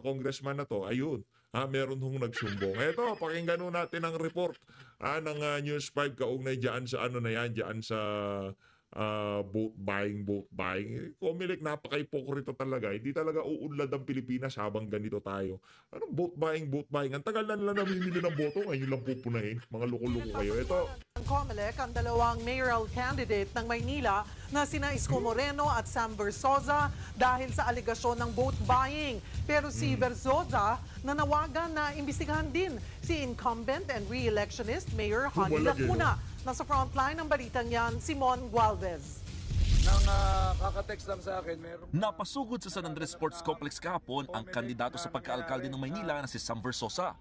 congressman na to, ayun, meron hong nagsumbong. Eto, pakinggan ho natin ang report ng News 5 kaugnay dyan sa ano na yan, dyan sa vote buying. Comelec, napaka-hipokrito talaga. Hindi talaga uunlad ang Pilipinas habang ganito tayo. Anong vote buying? Ang tagal na nila namimili ng boto, ngayon lang pupunahin. Mga loko-loko kayo. Ito, Comelec ang dalawang mayoral candidate ng Maynila na sina Isko Moreno at Sam Versosa dahil sa aligasyon ng vote buying. Pero si Versosa nanawagan na imbestigahan din si incumbent and re-electionist Mayor Honey Lacuna. Nasa frontline ng balitang yan, Simon Gualvez. Nang kakatext lang sa akin, meron... Napasugod sa San Andres Sports Complex kahapon ang kandidato sa pagkaalkalde ng Maynila na si Sam Versosa.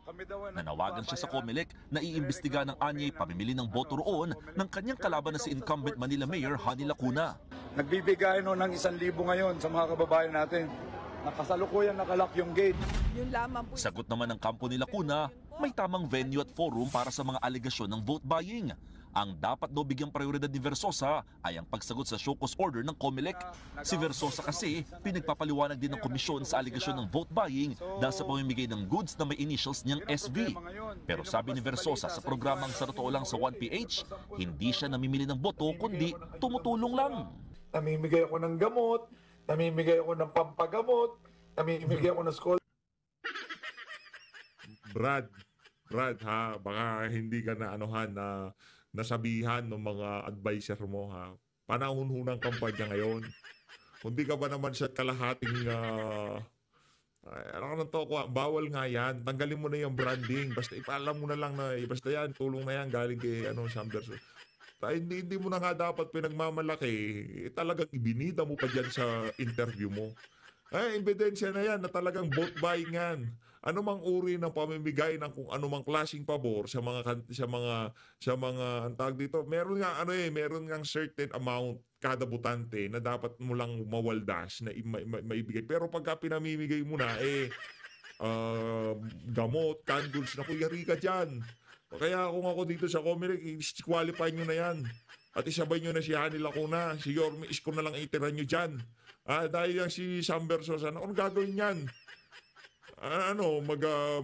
Nanawagan siya sa Comelec na iimbestiga ng anyay pamimili ng boto roon ng kanyang kalaban na si incumbent Manila Mayor Honey Lacuna. Nagbibigay ng 1,000 ngayon sa mga kababayan natin. Nakasalukuyan nakalak yung gate. Sagot naman ng kampo ni Lacuna, may tamang venue at forum para sa mga alegasyon ng vote buying. Ang dapat daw bigyang prioridad ni Versosa ay ang pagsagot sa show cause order ng Comelec. Si Versosa kasi pinagpapaliwanag din ng komisyon sa alegasyon ng vote buying dahil sa pamimigay ng goods na may initials niyang SV. Pero sabi ni Versosa sa programang Sa Totoo Lang sa 1PH, hindi siya namimili ng boto kundi tumutulong lang. Namimigay ako ng gamot, namimigay ako ng pampagamot, namimigay ako ng school. Brad ha, baka hindi ka na anuhan na nasabihan ng mga advisor mo ha. Panahon ho ng kampanya ngayon. Kung di ka ba naman sa kalahating bawal nga yan. Tanggalin mo na yung branding. Basta ipaalam mo na lang na basta yan, tulong na yan galing kay Sam Versosa. Hindi mo na nga dapat pinagmamalaki. Talagang ibinida mo pa dyan sa interview mo. Ebidensya na yan na talagang vote buying yan. Ano mang uri ng pamimigay ng kung ano mang klaseng pabor sa mga ang tawag dito, meron nga certain amount kada botante na dapat mo lang mawaldas na maibigay. Pero pagka pinamimigay mo na gamot, canned goods, naku, yari ka dyan. Kaya kung ako dito sa Comelec, qualify nyo na yan. At isabay nyo na si Honey Lacuna, si Yorme Isko na lang itira nyo dyan. Dahil yan si Sam Versosa, ano gagawin yan?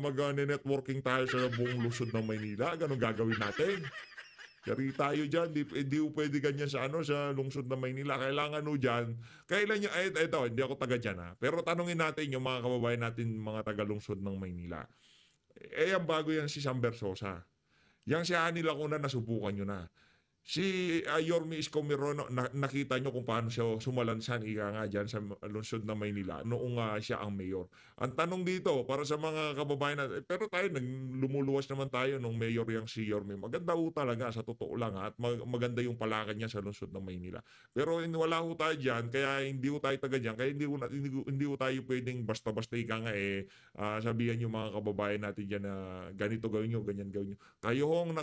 Mag-networking tayo sa buong lungsod ng Maynila. Ganun gagawin natin. Yari tayo dyan. Hindi pwede ganyan sa lungsod ng Maynila. Kailangan dyan. Kailan nyo, hindi ako taga dyan ha. Pero tanungin natin yung mga kababayan natin, mga taga-lungsod ng Maynila. Ang bago yan si Sam Versosa. Yang si Honey Lacuna, nasubukan nyo na. Si Yorme Isko Moreno, nakita nyo kung paano siya sumalansan nga dyan sa lungsod ng Maynila noong siya ang mayor. Ang tanong dito, para sa mga kababayan natin, pero tayo, lumuluwas naman tayo nung mayor yung si Yorme. Maganda ho talaga, sa totoo lang at maganda yung palakan niya sa lungsod ng Maynila. Pero wala ho tayo dyan, kaya hindi ho tayo taga dyan, kaya hindi ho tayo pwedeng basta-basta sabihan yung mga kababayan natin dyan na ganito gawin nyo, ganyan gawin nyo. Kayo hong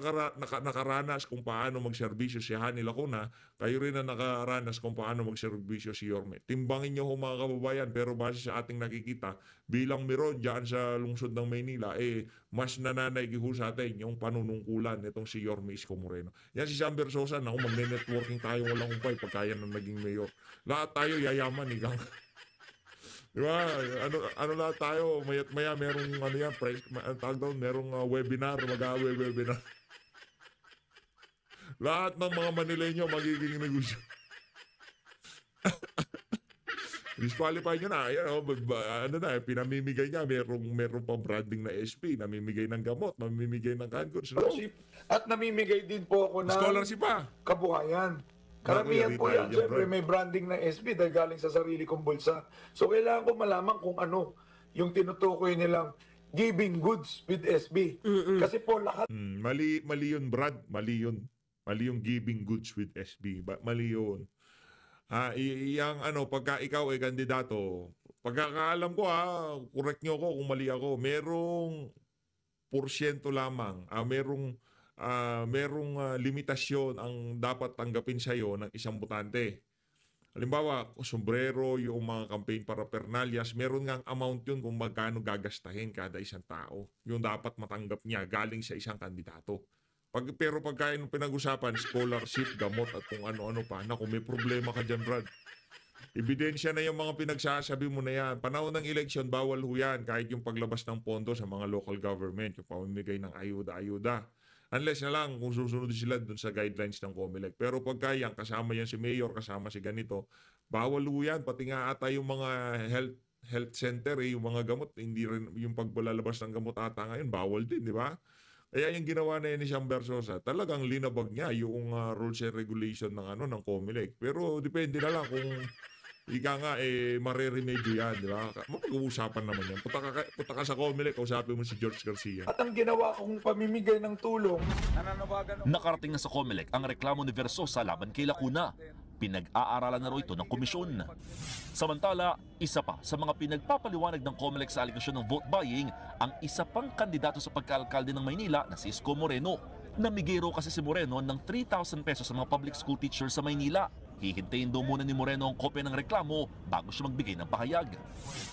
nakaranas kung paano magserbisyo si Honey Lacuna, kayo rin na nakaranas kung paano magserbisyo si Yorme. Timbangin nyo ho mga kababayan, pero base sa ating nakikita, bilang meron dyan sa lungsod ng Maynila, mas nananaig ho sa atin yung panunungkulan nitong si Yorme Isko Moreno. Yan si Sam Versosa, magne-networking tayo walang umpay pagkaya na naging mayor. Lahat tayo yayaman, ikang. Diba? Lahat tayo, maya merong merong webinar, mag-webinar. Lahat ng mga Manileño magiging negosyo. Disqualify nyo na. Pinamimigay niya. Merong pang branding na SP. Namimigay ng gamot. Namimigay ng canned goods. At namimigay din po ako ng scholarship pa. Kabuhayan. Karamihan po yan. Siyempre may branding ng SP dahil galing sa sarili kong bulsa. So kailangan ko malaman kung ano yung tinutukoy nilang giving goods with SB. Kasi po lahat... Mali yun, Brad. Mali yun. Mali yung giving goods with SB. Mali yun. Pagka ikaw ay kandidato, pagkakaalam ko correct nyo ko kung mali ako, merong porsyento lamang, merong limitasyon ang dapat tanggapin sa'yo ng isang botante. Halimbawa, sombrero, yung mga campaign paraphernalias, meron ngang amount yun kung magkano gagastahin kada isang tao. Yung dapat matanggap niya galing sa isang kandidato. Pero pagka pinag-usapan, scholarship, gamot at kung ano-ano pa, naku, may problema ka dyan, Brad. Ebidensya na yung mga pinagsasabi mo na yan. Panahon ng eleksyon, bawal ho yan. Kahit yung paglabas ng pondo sa mga local government, yung pamimigay ng ayuda-ayuda. Unless na lang kung susunod sila dun sa guidelines ng COMELEC. Pero pagka yan, kasama yan si Mayor, kasama si ganito, bawal ho yan. Pati nga ata yung mga health center, yung mga gamot, hindi rin yung paglalabas ng gamot ata ngayon, bawal din, di ba? Kaya yung ginawa na yan ni Sam Versosa, talagang linabag niya yung rules and regulation ng COMELEC. Pero depende na lang kung ika nga, mareremedyo yan, di ba? Mapag-uusapan naman yan. Punta ka sa COMELEC, kausapin mo si George Garcia. At ang ginawa kong pamimigay ng tulong, Nananawagan Nakarating na sa COMELEC ang reklamo ni Versosa laban kay Lacuna. Pinag-aaralan na raw ito ng komisyon. Samantala, isa pa sa mga pinagpapaliwanag ng COMELEC sa aligasyon ng vote buying ang isa pang kandidato sa pagkaalkalde ng Maynila na si Isko Moreno. Namigay raw kasi si Moreno ng 3,000 pesos sa mga public school teachers sa Maynila. Hihintayin daw muna ni Moreno ang kopya ng reklamo bago siya magbigay ng pahayag.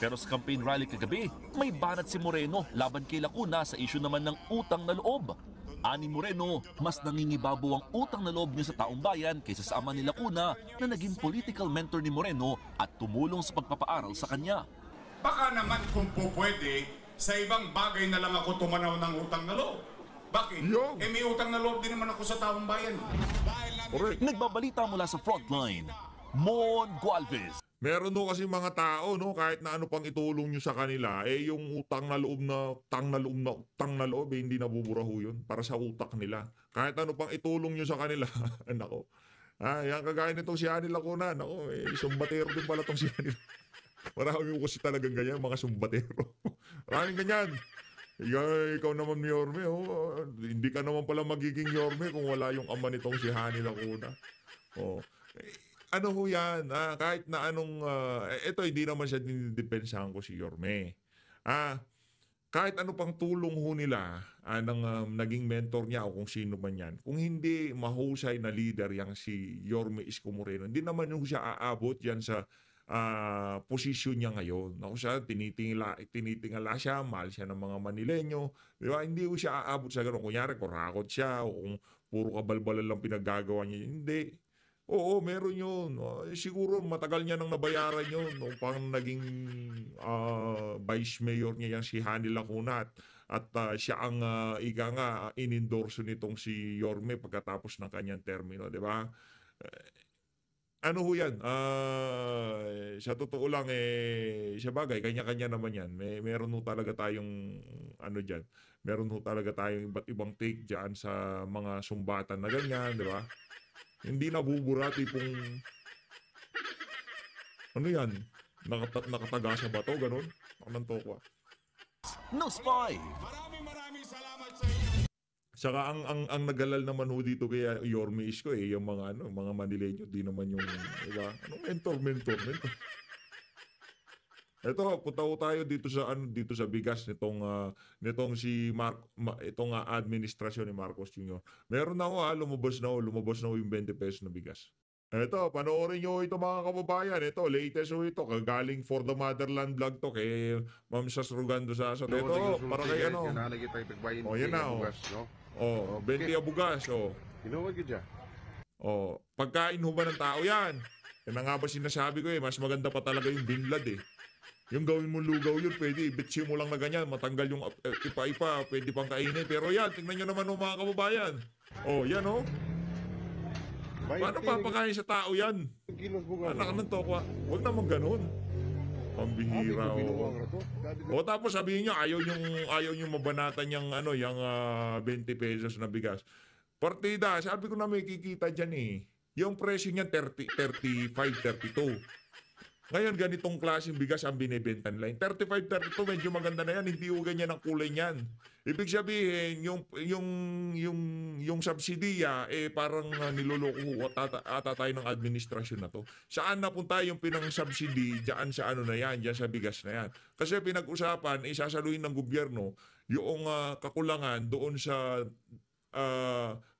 Pero sa campaign rally kagabi, may banat si Moreno laban kay Lacuna sa issue naman ng utang na loob. Ani Moreno, mas nangingibabaw ang utang na loob niya sa taong bayan kaysa sa ama ni Lacuna na naging political mentor ni Moreno at tumulong sa pagpapaaral sa kanya. Baka naman kung po pwede, sa ibang bagay na lang ako tumanaw ng utang na loob. Bakit? Yo. May utang na loob din naman ako sa taong bayan. Correct. Nagbabalita mula sa frontline, Mon Gualvez. Meron do kasi mga tao, no, kahit na ano pang itulong nyo sa kanila, yung utang na loob hindi nabubura ho yun para sa utak nila. Kahit ano pang itulong nyo sa kanila, nako. Yan kagaya nitong si Hani Lacuna, nako, sumbatero din pala tong si Hani. Marami ko kasi talagang ganyan, mga sumbatero. Maraming ganyan. Ikaw naman, Yorme, hindi ka naman pala magiging Yorme kung wala yung ama nitong si Hani Lacuna. Ano ho yan? Kahit na anong, ito hindi naman siya dinidepensahan ko si Yorme. Kahit ano pang tulong ho nila ng naging mentor niya o kung sino man yan, kung hindi mahusay na leader yang si Yorme Isko Moreno, hindi naman ho siya aabot yan sa posisyon niya ngayon. Ako siya, tinitingala siya, mahal siya ng mga Manileño. Di ba? Hindi ho siya aabot sa gano'n. Kunyari, kurakot siya o kung puro kabalbalan lang pinaggagawa niya. Hindi. Oo, meron yun. Siguro matagal niya nang nabayaran yun nung pang naging vice mayor niya yan si Hani Lacuna at siya ang ika nga inendorso nitong si Yorme pagkatapos ng kanyang termino, di ba? Ano ho yan? Sa totoo lang, sa bagay, kanya-kanya naman yan. Meron ho talaga tayong, dyan, meron ho talaga tayong iba't ibang take dyan sa mga sumbatan na ganyan, di ba? Hindi nabubura, tipong, ano yan? Nakataga sa bato, ganun? Nakanto ko. News 5. Maraming salamat sa inyo. Saka ang nagalal naman ho dito kay Yorme Isko yung mga mga Manileño, di naman yung, diba? Anong mentor. Ito, punta ho tayo dito sa bigas nitong si itong administrasyon ni Marcos Jr. Meron na ho, lumabas na ho yung 20 pesos na bigas. Ito, panoorin nyo ito mga kababayan. Ito, latest ho ito. Kagaling For the Motherland vlog to kay Ma'am Sas Rugando sa Ito, para kay ano. Yan na, oh. 20 abugas, oh. Oh, pagkain ho ba ng tao yan? Yan nga ba sinasabi ko mas maganda pa talaga yung binlad Yung gawin mo lugaw yun, pwede, bitsi mo lang na ganyan, matanggal yung ipa-ipa, pwede pang kainin. Pero yan, tingnan nyo naman mga kababayan. Oh, yan Paano papakain sa tao yan? Anak ng tokwa. Huwag naman ganun. Pambihira tapos sabihin niya ayaw niyo mabanatan yung 20 pesos na bigas. Partida, sabi ko na may kikita diyan Yung presyo niya 35, 32. Ngayon ganitong klaseng bigas ang binebenta nila. 35, 32 medyo maganda na yan, hindi ho ganyan ang kulay niyan. Ibig sabihin yung subsidiya parang niloloko ata tayo ng administrasyon na to. Saan napunta yung pinang-subsidy? Diyan sa diyan sa bigas na yan. Kasi pinag-usapan isasaluhin ng gobyerno yung kakulangan doon sa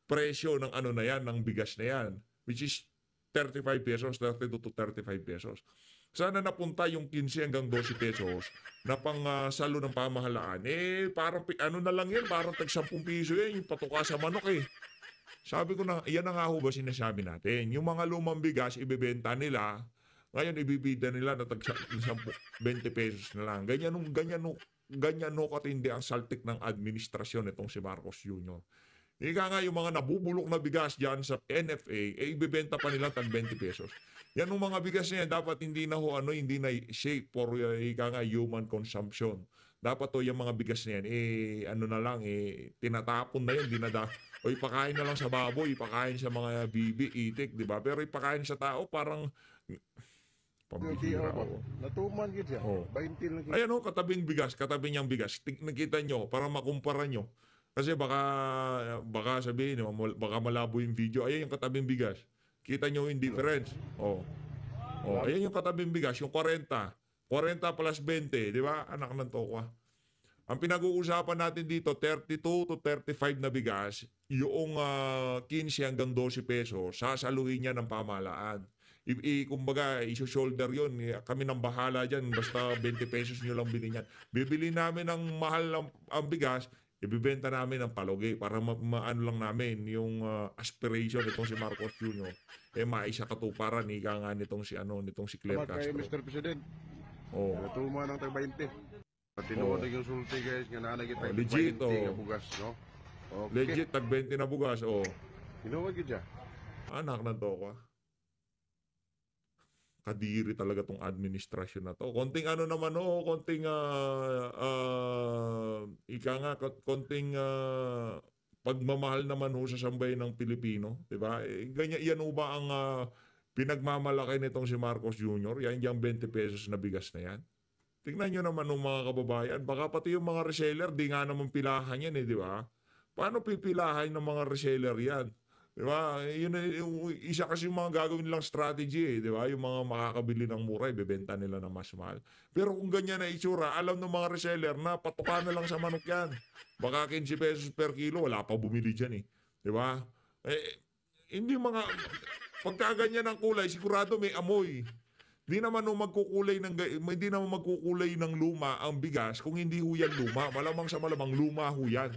presyo ng ng bigas na yan, which is 35 pesos, 32 to 35 pesos. Sana napunta yung 15 hanggang 12 pesos na pang salo ng pamahalaan. Parang na lang yan, parang tag 10 piso yung patuka sa manok Sabi ko na, yan na nga ho ba sinasabi natin. Yung mga lumang bigas, ibebenta nila Ngayon, ibibida nila na 20 pesos na lang. Ganyan no katindi ang saltik ng administrasyon itong si Marcos Jr. Ika nga yung mga nabubulok na bigas dyan sa NFA, ibibenta pa nila tag 20 pesos. Yan yung mga bigas na yan, dapat hindi na hindi na shape for human consumption. Dapat yung mga bigas na yan, tinatapon na yan, o ipakain na lang sa baboy, ipakain sa mga bibi, itik, di ba? Pero ipakain sa tao, parang pambihira. Natuman gid siya. 20 lang. Ayan katabing niyang bigas. Nakita nyo, para makumpara nyo. Kasi baka sabihin, baka malabo yung video. Ayan yung katabing bigas. Kita nyo yung difference. Ayan yung katabing bigas, yung 40. 40 plus 20, di ba? Anak ng tokwa. Ang pinag-uusapan natin dito, 32 to 35 na bigas, yung 15 hanggang 12 pesos, sasaluhin niya ng pamahalaan. Kumbaga, iso-shoulder yun. Kami nang bahala dyan. Basta 20 pesos nyo lang bilhin yan. Bibili namin ng mahal ang bigas, ibibenta namin ng palugay para maano lang namin yung aspiration nitong si Marcos Jr. Maisa katuparan nga nitong si Claire Kay Castro. Mr. President. Natuman ng tag 20. Tinuod yung sulti guys nga nanay kita legit, 20 nga bugas, no? Okay. Legit, tag 20 na bugas. Tinuod gid siya. Anak ng tokwa. Kadiri talaga tong administrasyon na to. Konting konting pagmamahal naman sa sambayan ng Pilipino, 'di ba? Ganyan yan ba ang pinagmamalaki nitong si Marcos Jr.? Yan yung 20 pesos na bigas na yan. Tingnan nyo naman ng mga kababayan, baka pati yung mga reseller di nga naman pilahan yan, di ba? Paano pipilahan ng mga reseller yan? Di ba? Yung isa kasi yung mga gagawin nilang strategy, di ba? Yung mga makakabili ng mura, ibebenta nila ng mas mahal. Pero kung ganyan na itsura, alam ng mga reseller na patukan na lang sa manok yan. Baka 15 pesos per kilo, wala pa bumili dyan eh. Di ba? Hindi pagka ganyan ang kulay, sigurado may amoy. Hindi naman magkukulay ng luma ang bigas kung hindi huyan luma. Malamang sa malamang luma huyan.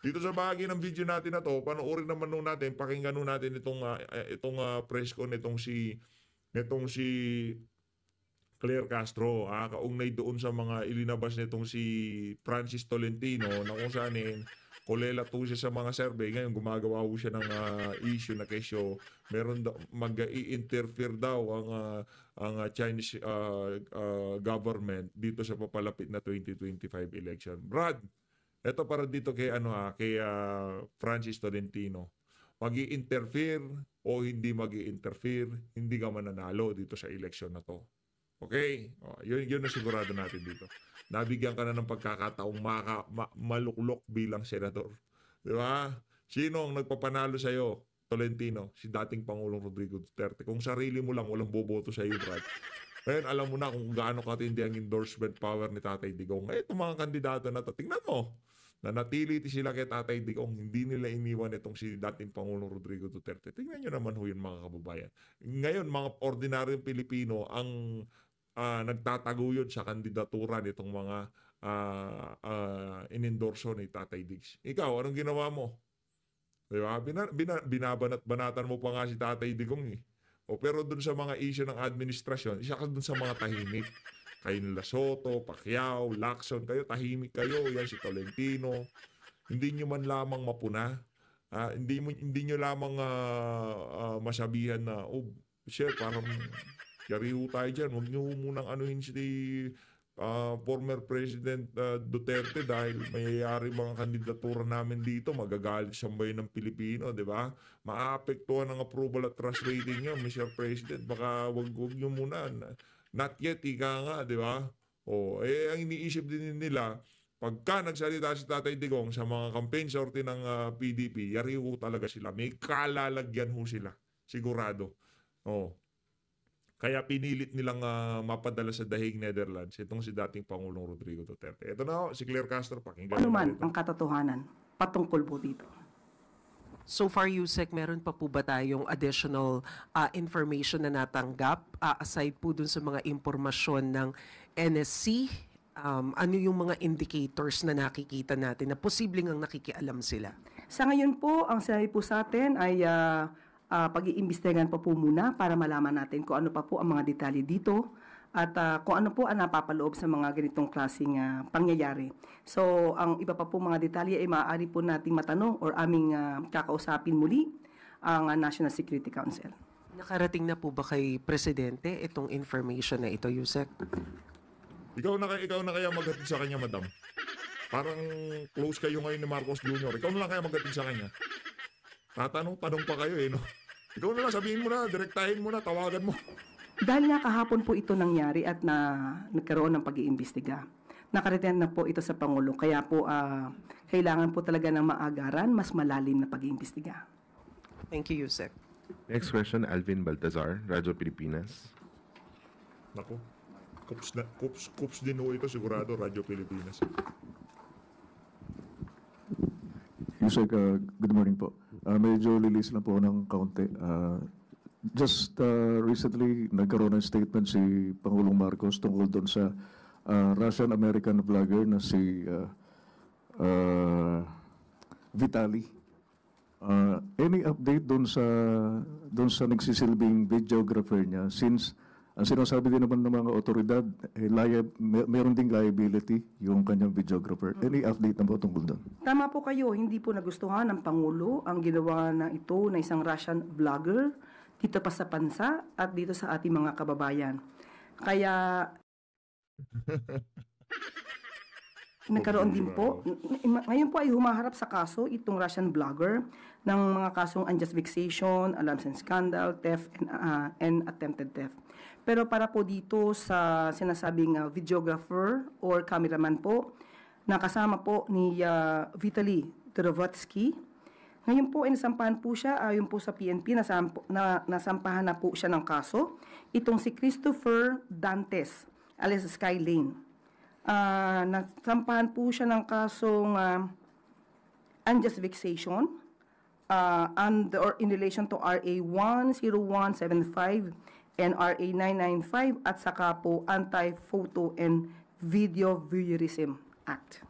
Dito sa bahagi ng video natin na to, panoorin naman natin, pakinggan natin itong press con nitong si Claire Castro, kaugnay doon sa mga ilinabas nitong si Francis Tolentino na kung saan kulela to siya sa mga survey. Ngayon gumagawa ho siya ng issue na kesyo meron mag-i-interfere daw ang Chinese government dito sa papalapit na 2025 election. Brad, ito para dito kay Francis Tolentino. Mag-i-interfere o hindi mag-i-interfere, hindi ka mananalo dito sa election na to. Okay? Yun na sigurado natin dito. Nabigyan ka na ng pagkakataong maluklok bilang senador. Di ba? Sino ang nagpapanalo sa'yo? Tolentino, si dating Pangulong Rodrigo Duterte. Kung sarili mo lang, walang boboto sa'yo, Brad. Ngayon, alam mo na kung gaano katindi ang endorsement power ni Tatay Digong. Itong mga kandidato na to, tingnan mo. Nanatili sila kay Tatay Digong, hindi nila iniwan itong si dating Pangulong Rodrigo Duterte. Tingnan nyo naman ho yun, mga kababayan. Ngayon, mga ordinaryong Pilipino ang nagtataguyod sa kandidatura nitong mga inendorso ni Tatay Diggs. Ikaw, anong ginawa mo? Diba? Binabanat-banatan mo pa nga si Tatay Digong eh. Pero dun sa mga issue ng administrasyon, isa ka dun sa mga tahimik. Kayo nila Soto, Pacquiao, Lacson, kayo tahimik kayo. Yan si Tolentino. Hindi nyo man lamang mapuna. Hindi nyo lamang masabihan na, parang yariho tayo dyan. Huwag nyo munang anuhin si former President Duterte dahil mayayari mga kandidatura namin dito. Magagalit sa bayan ng Pilipino, di ba? Maapektuhan ang approval at trust rating nyo, Mr. President. Baka wag nyo muna. Not yet, ika nga, di ba? Ang iniisip din nila, pagka nagsalita si Tatay Digong sa mga campaign sortie ng PDP, yari ho talaga sila. May kalalagyan ho sila. Sigurado. Kaya pinilit nilang mapadala sa dahig Netherlands itong si dating Pangulong Rodrigo Duterte. Ito na si Claire Castro. Pakinggan Ano man ang katotohanan patungkol po dito? So far, Yusek, meron pa po ba tayong additional information na natanggap aside po dun sa mga impormasyon ng NSC? Ano yung mga indicators na nakikita natin na posibleng ang nakikialam sila? Sa ngayon po, ang sinabi po sa atin ay pag-iimbestigahan pa po muna para malaman natin kung ano pa po ang mga detalye dito at kung ano po ang napapaloob sa mga ganitong klaseng pangyayari. So, ang iba pa po mga detalye ay maaari po nating matanong or aming kakausapin muli ang National Security Council. Nakarating na po ba kay Presidente itong information na ito, Yusek? Ikaw na kaya maghatid sa kanya, madam? Parang close kayo ngayon ni Marcos Jr. Ikaw na lang kaya maghatid sa kanya. Tatanong pa kayo no? Ikaw na lang, sabihin mo na, direktahin mo na, tawagan mo. Dahil nga kahapon po ito nangyari at nagkaroon ng pag-iimbestiga. Nakarating na po ito sa Pangulo. Kaya po kailangan po talaga ng maagaran, mas malalim na pag-iimbestiga. Thank you, Yusek. Next question, Alvin Baltazar, Radyo Pilipinas. Naku, Kups din ho ito sigurado, Radyo Pilipinas. Yusek, good morning po. Medyo lilis na po ng kaunti. Just recently, nagkaroon ng statement si Pangulong Marcos tungkol doon sa Russian-American vlogger na si Vitali. Any update doon sa nagsisilbing videographer niya, since ang sinasabi din naman ng mga otoridad, meron ding liability yung kanyang videographer. Any update na po tungkol doon? Tama po kayo, hindi po nagustuhan ng Pangulo ang ginawa na ito na isang Russian vlogger dito pa sa bansa at dito sa ating mga kababayan. Kaya nagkaroon din po, ngayon po ay humaharap sa kaso itong Russian vlogger ng mga kasong unjust vexation, alarms and scandal, theft, and attempted theft. Pero para po dito sa sinasabing videographer or cameraman po, nakasama po ni Vitaly Turovatsky, ngayon po ay nasampahan po siya, ayon po sa PNP, nasampahan na po siya ng kaso, itong si Christopher Dantes, alias Sky Lane. Nasampahan po siya ng kasong unjust vexation or in relation to RA 10175 and RA 995 at saka po Anti-Photo and Video Voyeurism Act.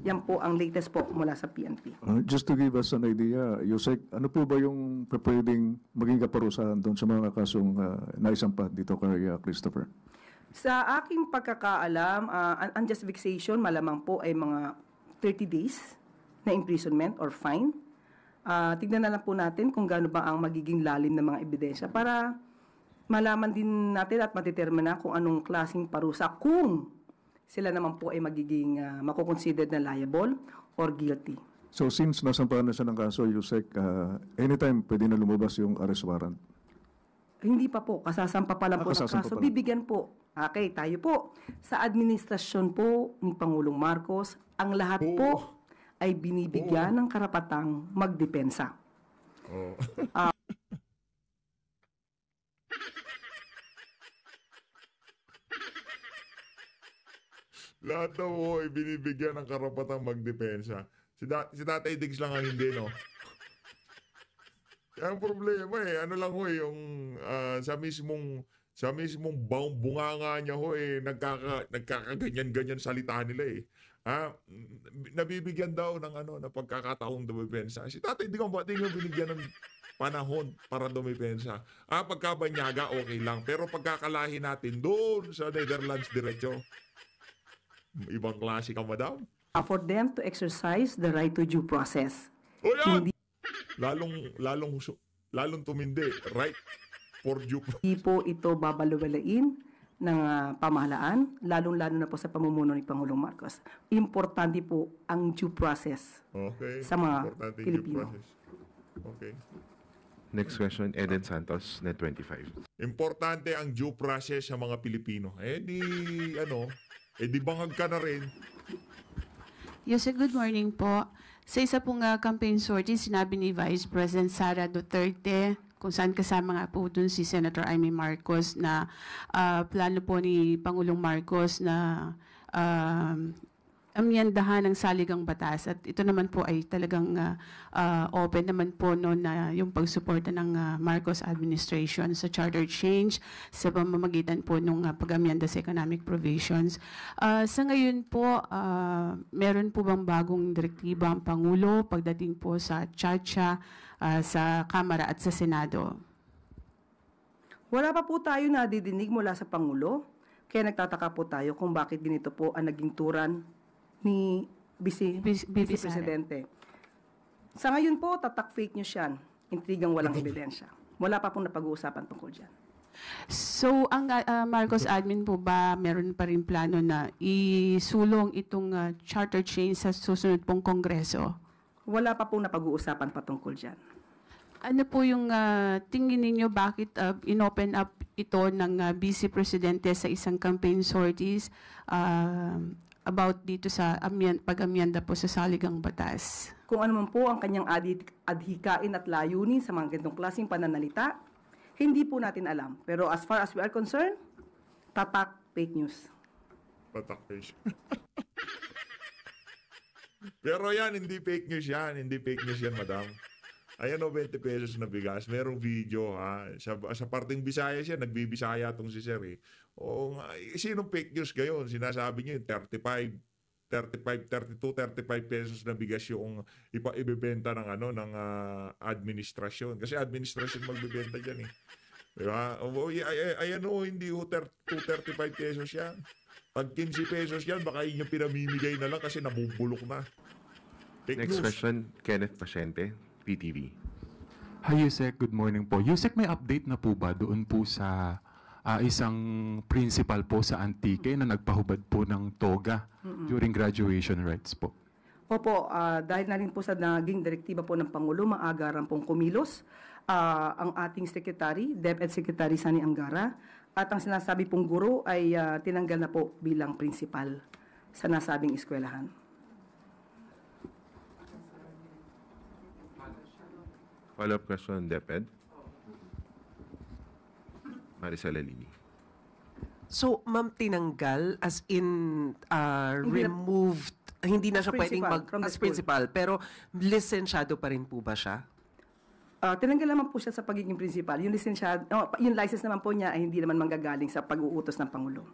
Yan po ang latest po mula sa PNP. Just to give us an idea, Yusek, ano po ba yung pwedeng maging kaparusahan doon sa mga kasong naisampa dito kay Christopher? Sa aking pagkakaalam, unjust vexation malamang po ay mga 30 days na imprisonment or fine. Tignan na lang po natin kung gaano ba ang magiging lalim ng mga ebidensya para malaman din natin at matetermina kung anong klaseng parusa kung sila naman po ay magiging makukonsidered na liable or guilty. So since nasampahan na siya ng kaso, Yusek, anytime pwede na lumabas yung arrest warrant? Hindi pa po, kasasampa pa lang po ng kaso. Bibigyan po. Okay, tayo po. Sa administrasyon po ni Pangulong Marcos, ang lahat po ay binibigyan ng karapatang magdepensa. Lahat daw ay binibigyan ng karapatang magdepensa. Si Tatay Diggs lang ang hindi, no? Ang problema ano lang ho yung sa mismong bunganga niya ho nagkakaganyan-ganyan salita nila nabibigyan daw ng na pagkakataong dumipensa. Si Tatay Diggs ba't yung binigyan ng panahon para dumipensa? Pagkabanyaga okay lang, pero pagkakalahin natin doon sa Netherlands diretso, ibang klase ka, madam. For them to exercise the right to due process. Hindi lalong tumindi, right for due process. Hindi po ito babalewalain ng pamahalaan, lalong-lalo na po sa pamumuno ni Pangulong Marcos. Importante po ang due process sa mga Pilipino. Okay. Next question, Eden Santos, Net 25. Importante ang due process sa mga Pilipino. Di bangag ka na rin. Yusek, good morning po. Sa isa pong campaign sortie, sinabi ni Vice President Sara Duterte, kung saan kasama nga po dun si Senator Amy Marcos, na plano po ni Pangulong Marcos na amyandahan ng saligang batas. At ito naman po ay talagang open naman po na yung pagsuporta ng Marcos administration sa charter change sa pamamagitan po ng pag-amyanda sa economic provisions. Sa ngayon po, meron po bang bagong direktiba ang Pangulo pagdating po sa CHACHA sa Kamara at sa Senado. Wala pa po tayo nadidinig mula sa Pangulo, kaya nagtataka po tayo kung bakit ganito po ang naging turan ni Vice Presidente. Sa ngayon po, tatak fake news yan. Intrigang walang ebidensya. Wala pa pong napag-uusapan tungkol dyan. So, ang Marcos admin po ba, meron pa rin plano na isulong itong charter change sa susunod pong Kongreso? Wala pa pong napag-uusapan patungkol dyan. Ano po yung tingin ninyo bakit inopen up ito ng Vice Presidente sa isang campaign sorties about dito sa pag-amyenda po sa saligang batas? Kung ano man po ang kanyang adhikain at layunin sa mga ganitong klaseng pananalita, hindi po natin alam. Pero as far as we are concerned, tatak fake news. Tatak fake. Pero yan, hindi fake news yan. Hindi fake news yan, madam. Ayan o, 20 pesos na bigas. Merong video, ha. Sa parting Bisaya siya, nagbibisaya tong si Sir, eh. O, sinong fake news gayon? Sinasabi niyo yung 32, 35 pesos na bigas yung ibebenta ng administrasyon. Kasi administrasyon magbebenta diyan, eh. Diba? Ayan o, hindi o 35 pesos yan. Pag 15 pesos yan, baka yun yung pinamimigay na lang kasi nabubulok na. Fake Next news. question, Kenneth Pasyente, PTV. Hi Yusek, good morning po. Yusek, may update na po ba doon po sa isang principal po sa Antique na nagpahubad po ng toga during graduation rites po? Opo, dahil na rin po sa naging direktiba po ng Pangulo, maagaran pong kumilos ang ating Secretary, DepEd Secretary Sani Angara, at ang sinasabi pong guro ay tinanggal na po bilang principal sa nasabing eskwelahan. Follow-up question, DepEd. Maricel Alini. So, ma'am, tinanggal as in removed, hindi na siya pwedeng as principal, pero lisensyado pa rin po ba siya? Tinanggal naman po siya sa pagiging principal. Yung license naman po niya ay hindi naman manggagaling sa pag-uutos ng Pangulo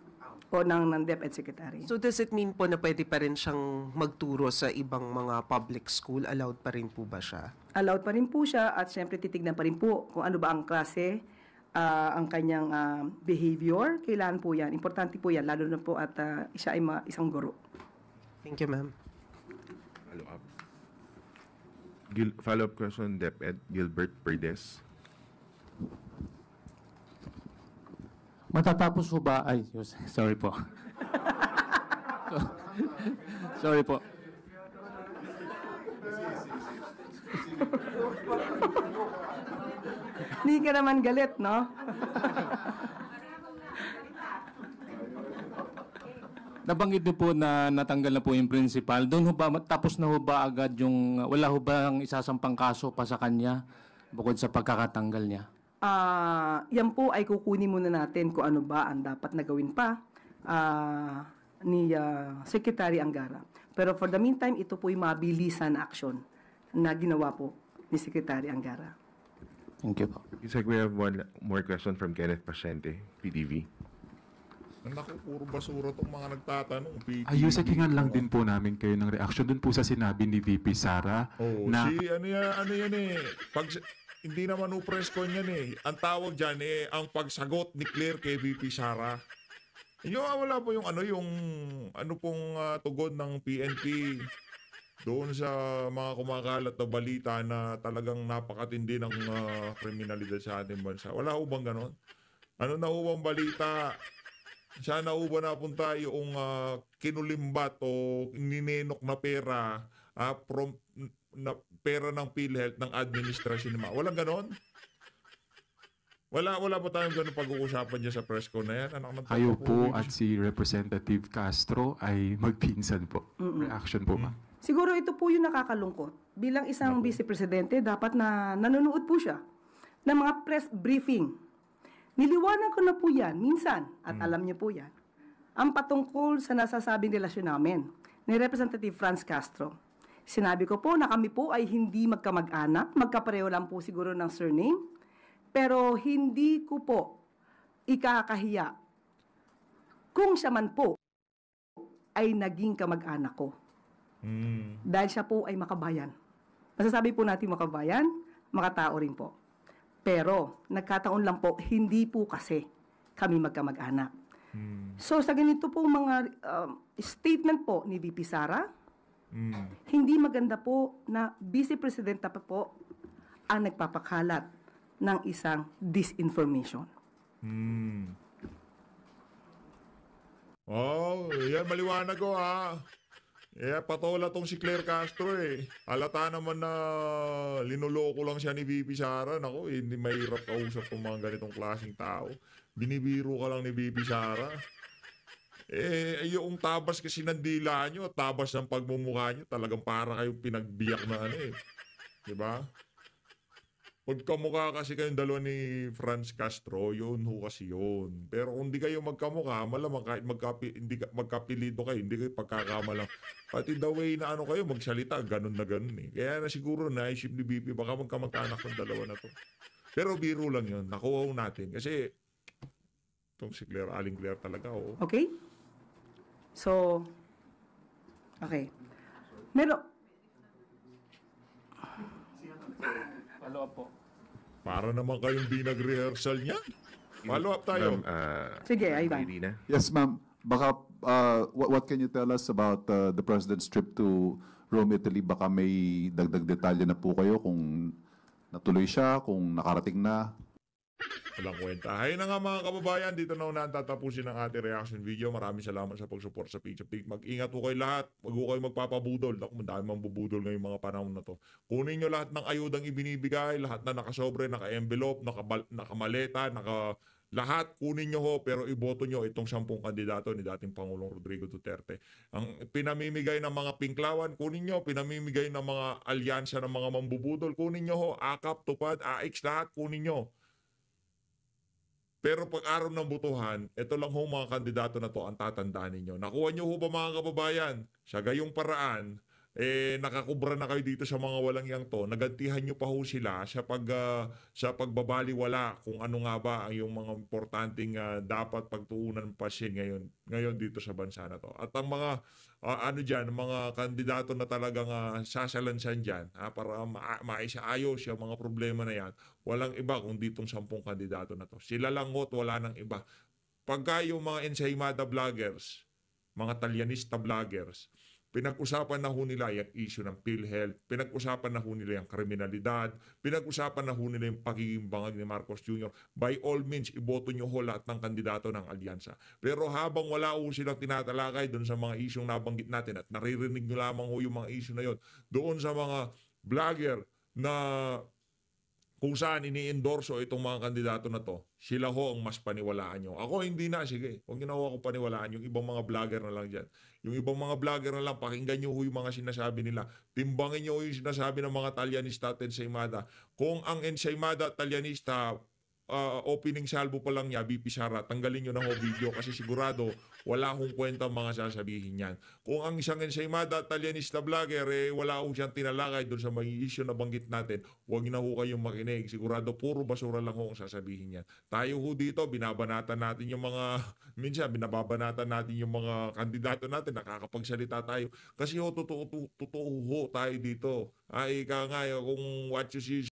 o ng DepEd Secretary. So, does it mean po na pwede pa rin siyang magturo sa ibang mga public school? Allowed pa rin po ba siya? Allowed pa rin po siya at syempre titignan pa rin po kung ano ba ang klase, ang kanyang behavior. Kailangan po yan. Importante po yan, lalo na po at siya ay isang guro. Thank you, ma'am. Follow-up. Follow-up question, DepEd, Gilbert Perdes. Matatapos po ba? Ay, sorry po. Sorry po. Hindi ka naman galit, no? Nabanggit niyo po na natanggal na po yung principal. Doon ho ba, tapos na ho ba agad yung, wala ho ba ang isasampang kaso pa sa kanya bukod sa pagkakatanggal niya? Yan po ay kukunin muna natin kung ano ba ang dapat na gawin pa ni Secretary Angara. Pero for the meantime, ito po yung mabilisan action na ginawa po ni Secretary Angara. Thank you po. It's like we have one more question from Kenneth Pasyente, PTV. Naku, puro basura itong mga nagtatanong. Yusek, hingan lang din po namin kayo ng reaction dun po sa sinabi ni VP Sara. Na, ano yan eh. Hindi naman press con yan eh. Ang tawag dyan eh, ang pagsagot ni Claire kay VP Sara. Wala po yung pong tugon ng PNP doon sa mga kumakalat na balita na talagang napakatindi ng kriminalidad sa ating bansa. Wala ho bang ganon? Ano na ho bang balita? Saan na ho ba napunta yung kinulimbat o ninenok na pera pera ng PhilHealth ng administrasyon naman? Walang ganon? Wala pa tayong ganun pag-uusapan dyan sa press con na yan. Kayo po at si Representative Castro ay magpinsan po. Reaction po, ma'am. Siguro ito po yung nakakalungkot. Bilang isang Vice Presidente, dapat na nanonood po siya ng mga press briefing. Niliwanag ko na po yan, minsan, at alam niyo po yan. Ang patungkol sa nasasabing relasyon namin ni Representative Franz Castro. Sinabi ko po na kami po ay hindi magkamag-anak, magkapareho lang po siguro ng surname, pero hindi ko po ikakahiya kung siya man po ay naging kamag-anak ko. Dahil siya po ay makabayan. Masasabi po natin makabayan, mga tao rin po. Pero, nagkataon lang po, hindi po kasi kami magkamag-anak. So, sa ganito po mga statement po ni VP Sara, hindi maganda po na Vice Presidenta pa po ang nagpapakalat ng isang disinformation. Oh, yan maliwanag ko ha. Patola tong si Claire Castro eh. Halata naman na linuloko lang siya ni VP Sara. Naku, hindi mahirap kausap ng mga ganitong klaseng tao. Binibiro ka lang ni VP Sara. Yung tabas kasi ng dila nyo, tabas ng pagmumukha nyo, talagang para kayong pinagbiyak na ano eh. Diba? Pagkamukha kasi kayong dalawa ni Franz Castro, yun ho kasi yun. Pero kung di kayo magkamukha, malamang kahit magkapilido kayo, hindi kayo pagkakamalang. Pati the way na ano kayo, magsalita, ganun na ganun eh. Kaya na siguro naisip ni BP, baka magkamag-anak ng dalawa na to. Pero biro lang yun, nakuha ho natin. Kasi, itong si Claire, Aling Claire talaga ho. Okay? So, okay. Meron, Follow up po. Para naman kayong di nag-rehearsal niyan. Follow up tayo. Sige, Ivan. Irina? Yes, ma'am. Baka, what can you tell us about the President's trip to Rome, Italy? Baka may dagdag detalye na po kayo kung natuloy siya, kung nakarating na. Walang kwenta. Hay na nga mga kababayan, dito na unahan tatapusin ang ating reaction video. Maraming salamat sa pag-support sa Page Update. Mag-ingat po kayo lahat. Huwag po kayo magpapabudol. Ako, madami mang bubudol ngayong mga panahon na to. Kunin nyo lahat ng ayudang ibinibigay, lahat na nakasobre, naka-envelope, nakamaleta, lahat kunin nyo ho, pero iboto nyo itong 10 kandidato ni dating Pangulong Rodrigo Duterte. Ang pinamimigay ng mga pinklawan, kunin nyo. Pinamimigay ng mga alyansa ng mga mambubudol, kunin nyo ho. AKAP, TUPAD, AX, lahat kunin nyo. Pero pag araw ng butuhan, ito lang ho mga kandidato na to ang tatandaan ninyo. Nakuha nyo ho ba mga kababayan? Sa gayong paraan, nakakubra na kayo dito sa mga walang yang to. Nagantihan nyo pa ho sila sa pagbabaliwala kung ano nga ba ang yung mga importanteng dapat pagtuunan ng pasyen ngayon dito sa bansa na to. At ang mga mga kandidato na talagang sasalansan dyan para maisaayos yung mga problema na yan, walang iba kung ditong 10 kandidato na to. Sila lang ho, wala nang iba. Pagka yung mga ensaymada vloggers, mga talyanista vloggers, pinag-usapan na ho nila yung issue ng PhilHealth, pinag-usapan na ho nila yung kriminalidad, pinag-usapan na ho nila yung pagiging bangag ni Marcos Jr. By all means, iboto nyo ho lahat ng kandidato ng alyansa. Pero habang wala ho silang tinatalakay doon sa mga isyong nabanggit natin at naririnig nyo lamang ho yung mga issue na yon, doon sa mga vlogger na kung saan ini-endorso itong mga kandidato na to, sila ho ang mas paniwalaan nyo. Ako hindi na, sige, huwag nyo na ho ako paniwalaan, yung ibang mga vlogger na lang dyan. Yung ibang mga vlogger na lang, pakinggan nyo ho yung mga sinasabi nila. Timbangin nyo ho yung sinasabi ng mga talyanista at ensaymada. Kung ang ensaymada at talyanista, opening salvo pa lang niya, VP Sara, tanggalin nyo na ho video kasi sigurado wala hong kwenta mga sasabihin yan. Kung ang isang ensaymada at talyanista vlogger, wala ho siyang tinalakay doon sa mga issue na banggit natin, huwag na ho kayong makinig. Sigurado puro basura lang ho ang sasabihin yan. Tayo ho dito, binabanatan natin yung mga, minsan binababanatan natin yung mga kandidato natin, nakakapagsalita tayo. Kasi ho, totoo ho tayo dito. Ika nga, kung what you see